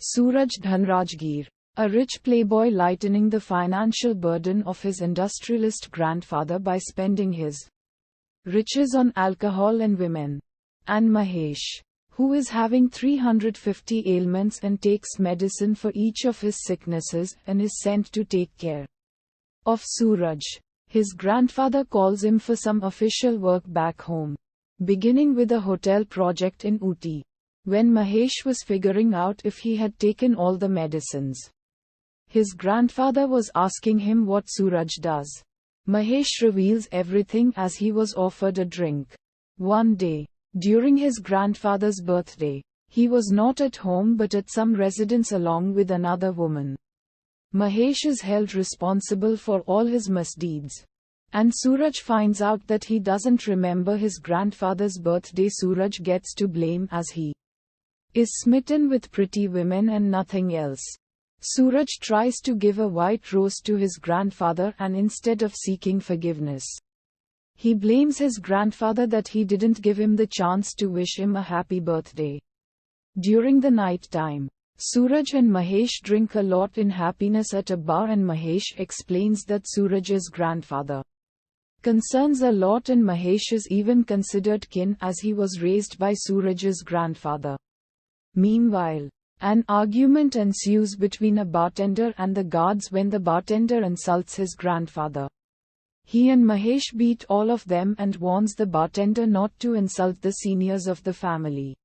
Suraj Dhanrajgir, a rich playboy lightening the financial burden of his industrialist grandfather by spending his riches on alcohol and women. And Mahesh, who is having 350 ailments and takes medicine for each of his sicknesses and is sent to take care of Suraj. His grandfather calls him for some official work back home, beginning with a hotel project in Ooty. When Mahesh was figuring out if he had taken all the medicines, his grandfather was asking him what Suraj does. Mahesh reveals everything as he was offered a drink. One day, during his grandfather's birthday, he was not at home but at some residence along with another woman. Mahesh is held responsible for all his misdeeds. And Suraj finds out that he doesn't remember his grandfather's birthday. Suraj gets to blame as he is smitten with pretty women and nothing else. Suraj tries to give a white rose to his grandfather, and instead of seeking forgiveness, he blames his grandfather that he didn't give him the chance to wish him a happy birthday. During the night time, Suraj and Mahesh drink a lot in happiness at a bar, and Mahesh explains that Suraj's grandfather concerns a lot and Mahesh is even considered kin as he was raised by Suraj's grandfather. Meanwhile, an argument ensues between a bartender and the guards when the bartender insults his grandfather. He and Mahesh beat all of them and warns the bartender not to insult the seniors of the family.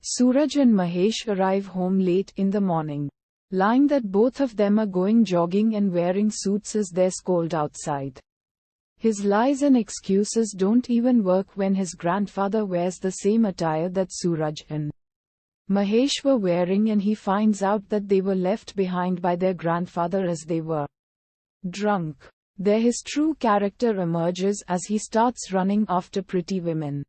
Suraj and Mahesh arrive home late in the morning, lying that both of them are going jogging and wearing suits as there's cold outside. His lies and excuses don't even work when his grandfather wears the same attire that Suraj and Mahesh were wearing, and he finds out that they were left behind by their grandfather as they were drunk. There his true character emerges as he starts running after pretty women.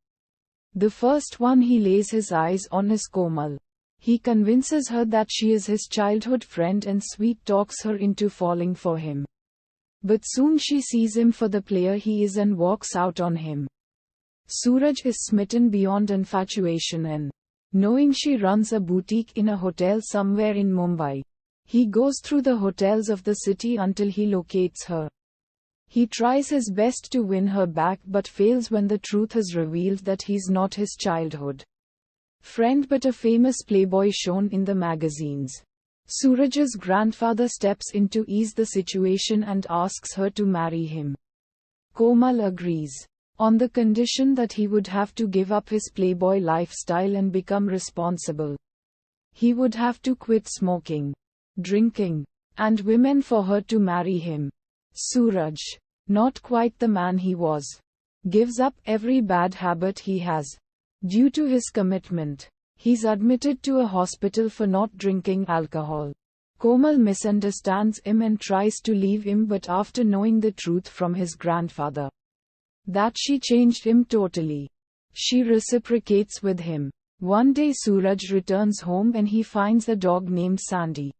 The first one he lays his eyes on is Komal. He convinces her that she is his childhood friend and sweet talks her into falling for him. But soon she sees him for the player he is and walks out on him. Suraj is smitten beyond infatuation, and knowing she runs a boutique in a hotel somewhere in Mumbai, he goes through the hotels of the city until he locates her. He tries his best to win her back but fails when the truth is revealed that he's not his childhood friend but a famous playboy shown in the magazines. Suraj's grandfather steps in to ease the situation and asks her to marry him. Komal agrees, on the condition that he would have to give up his playboy lifestyle and become responsible. He would have to quit smoking, drinking, and women for her to marry him. Suraj, not quite the man he was, gives up every bad habit he has. Due to his commitment, he's admitted to a hospital for not drinking alcohol. Komal misunderstands him and tries to leave him, but after knowing the truth from his grandfather, that she changed him totally, she reciprocates with him. One day Suraj returns home and he finds a dog named Sandy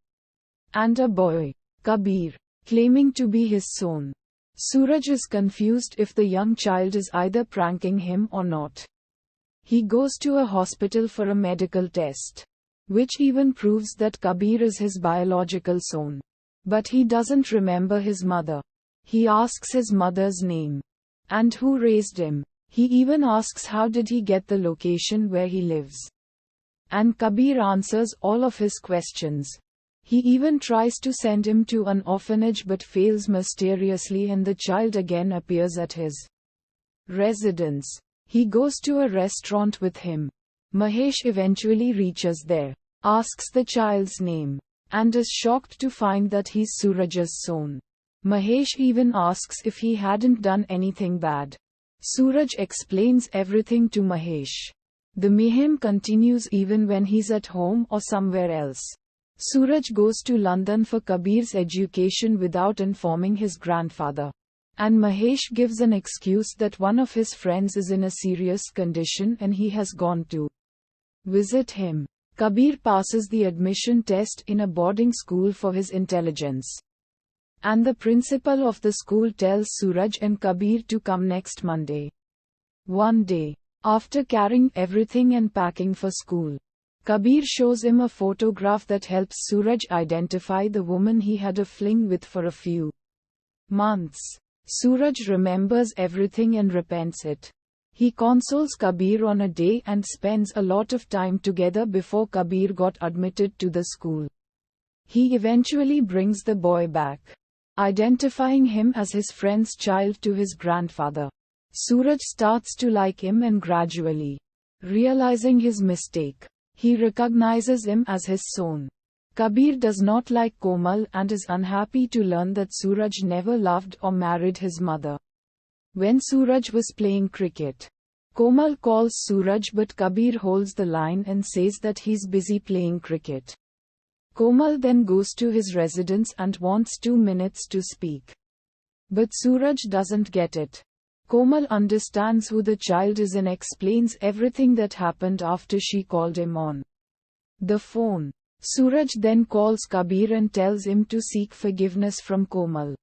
and a boy, Kabir, claiming to be his son. Suraj is confused if the young child is either pranking him or not. He goes to a hospital for a medical test, which even proves that Kabir is his biological son. But he doesn't remember his mother. He asks his mother's name and who raised him. He even asks how did he get the location where he lives. And Kabir answers all of his questions. He even tries to send him to an orphanage but fails mysteriously, and the child again appears at his residence. He goes to a restaurant with him. Mahesh eventually reaches there, asks the child's name, and is shocked to find that he's Suraj's son. Mahesh even asks if he hadn't done anything bad. Suraj explains everything to Mahesh. The mayhem continues even when he's at home or somewhere else. Suraj goes to London for Kabir's education without informing his grandfather. And Mahesh gives an excuse that one of his friends is in a serious condition and he has gone to visit him. Kabir passes the admission test in a boarding school for his intelligence. And the principal of the school tells Suraj and Kabir to come next Monday. One day, after carrying everything and packing for school, Kabir shows him a photograph that helps Suraj identify the woman he had a fling with for a few months. Suraj remembers everything and repents it. He consoles Kabir on a day and spends a lot of time together before Kabir got admitted to the school. He eventually brings the boy back, identifying him as his friend's child to his grandfather. Suraj starts to like him and gradually, realizing his mistake, he recognizes him as his son. Kabir does not like Komal and is unhappy to learn that Suraj never loved or married his mother. When Suraj was playing cricket, Komal calls Suraj but Kabir holds the line and says that he's busy playing cricket. Komal then goes to his residence and wants 2 minutes to speak. But Suraj doesn't get it. Komal understands who the child is and explains everything that happened after she called him on the phone. Suraj then calls Kabir and tells him to seek forgiveness from Komal.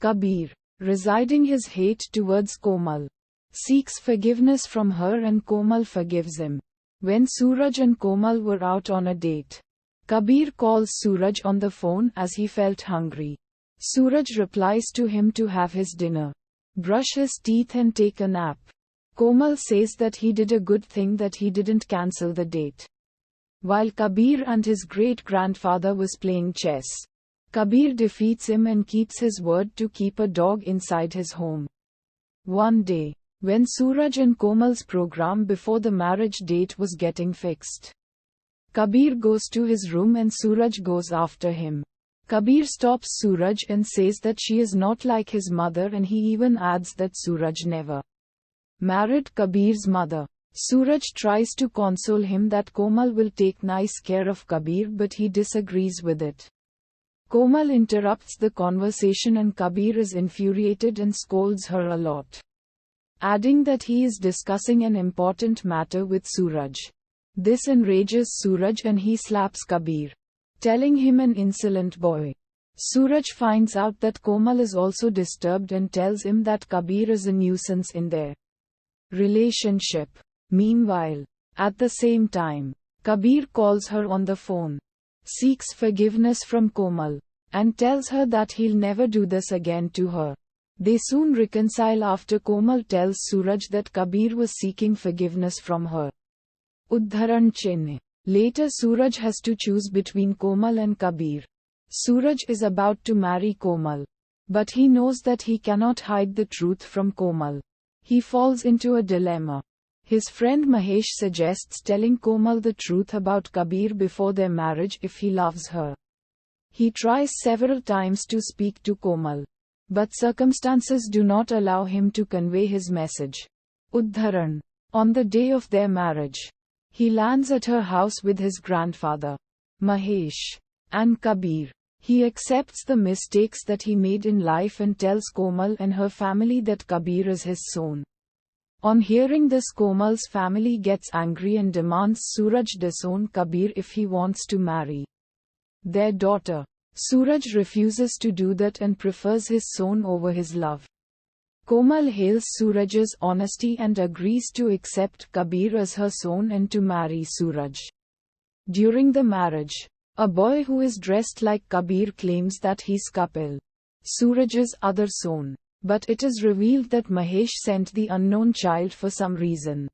Kabir, residing his hate towards Komal, seeks forgiveness from her and Komal forgives him. When Suraj and Komal were out on a date, Kabir calls Suraj on the phone as he felt hungry. Suraj replies to him to have his dinner, brush his teeth and take a nap. Komal says that he did a good thing that he didn't cancel the date. While Kabir and his great-grandfather was playing chess, Kabir defeats him and keeps his word to keep a dog inside his home. One day, when Suraj and Komal's program before the marriage date was getting fixed, Kabir goes to his room and Suraj goes after him. Kabir stops Suraj and says that she is not like his mother, and he even adds that Suraj never married Kabir's mother. Suraj tries to console him that Komal will take nice care of Kabir, but he disagrees with it. Komal interrupts the conversation and Kabir is infuriated and scolds her a lot, adding that he is discussing an important matter with Suraj. This enrages Suraj and he slaps Kabir, telling him an insolent boy. Suraj finds out that Komal is also disturbed and tells him that Kabir is a nuisance in their relationship. Meanwhile, at the same time, Kabir calls her on the phone, seeks forgiveness from Komal, and tells her that he'll never do this again to her. They soon reconcile after Komal tells Suraj that Kabir was seeking forgiveness from her. Udharan Chinna. Later Suraj has to choose between Komal and Kabir. Suraj is about to marry Komal, but he knows that he cannot hide the truth from Komal. He falls into a dilemma. His friend Mahesh suggests telling Komal the truth about Kabir before their marriage if he loves her. He tries several times to speak to Komal, but circumstances do not allow him to convey his message. Udharan. On the day of their marriage, he lands at her house with his grandfather, Mahesh, and Kabir. He accepts the mistakes that he made in life and tells Komal and her family that Kabir is his son. On hearing this, Komal's family gets angry and demands Suraj disown Kabir if he wants to marry their daughter. Suraj refuses to do that and prefers his son over his love. Komal hails Suraj's honesty and agrees to accept Kabir as her son and to marry Suraj. During the marriage, a boy who is dressed like Kabir claims that he's Kapil, Suraj's other son. But it is revealed that Mahesh sent the unknown child for some reason.